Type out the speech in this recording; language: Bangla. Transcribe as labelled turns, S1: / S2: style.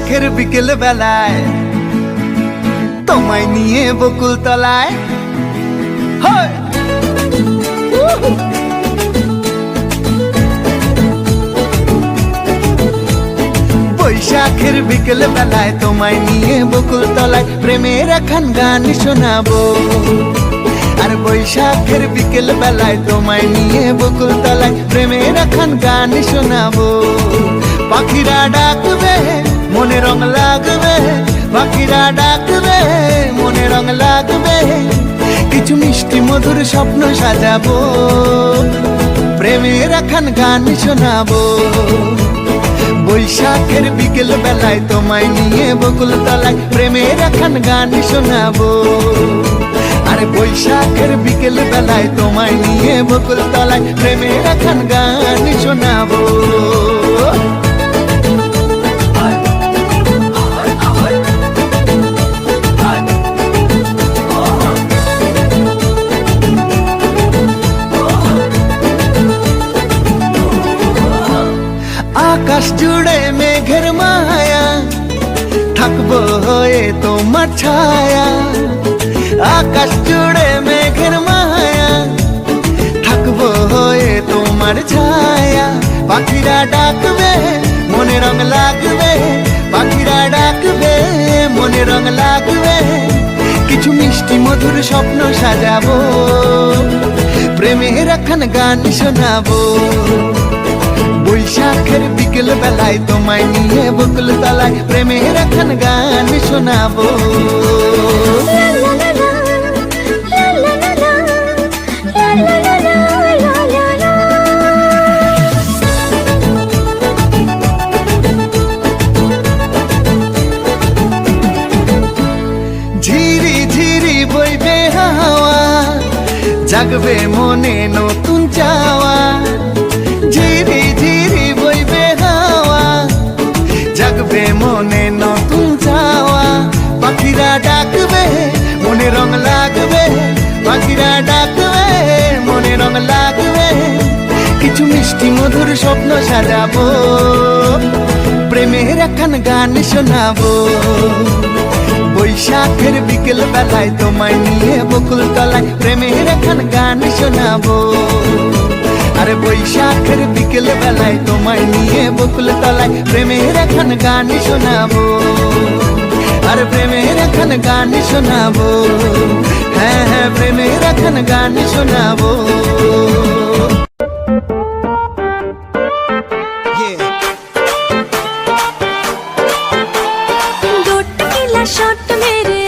S1: বৈশাখের বিকেল বেলায় তোমায় নিয়ে বকুল তলায় বৈশাখের বিকেল বেলায় তোমায় নিয়ে বকুল তলায় প্রেমের এখন গান শোনাবো। আর বৈশাখের বিকেল বেলায় তোমায় নিয়ে বকুল তলায় প্রেমের এখন গান শোনাবো। পাখিরা ডাকবে মনে রং লাগবে, পাখিরা ডাকবে মনে রং লাগবে, কিছু মিষ্টি মধুর স্বপ্ন সাজাবো, প্রেমের এখন গান শোনাবো। বৈশাখের বিকেল বেলায় তোমায় নিয়ে বকুল তলায় প্রেমের এখন গান শোনাবো। আর বৈশাখের বিকেল বেলায় তোমায় নিয়ে বকুল তলায় প্রেমের এখন গান শোনাবো। আকাশ জুড়ে মেঘের মায়া, থাকবো হয়ে তোমার ছায়া। আকাশ জুড়ে মেঘের মায়া, থাকবো হয়ে তোমার ছায়া। পাখিরা ডাকবে মনে রং লাগবে, পাখিরা ডাকবে মনে রং লাগবে, কিছু মিষ্টি মধুর স্বপ্ন সাজাবো, প্রেমের এখন গান শোনাবো। বৈশাখের বিকেল বেলায় তোমায় নিয়ে বকুল তলায় প্রেমের এখন গান শোনাবো। ঝিরি ঝিরি বইবে হাওয়া, জাগবে মনে নতুন চাওয়া। ঝিরি ঝিরি বইবে হাওয়া, জাগবে মনে নতুন চাওয়া। পাখিরা ডাকবে মনে রং লাগবে, পাখিরা ডাকবে মনে রং লাগবে, কিছু মিষ্টি মধুর স্বপ্ন সাজাবো, প্রেমের এখন গান শোনাবো। বৈশাখের বিকেল বেলায় তোমায় নিয়ে বকুল তলায় প্রেমের এখন গান শোনাবো। আর বৈশাখের বিকেল বেলায় তোমায় নিয়ে বকুল তলায় প্রেমের এখন গান শোনাবো। আর প্রেমের এখন গান শোনাবো, হ্যাঁ হ্যাঁ প্রেমের এখন গান শোনাবো।
S2: शॉट मेरे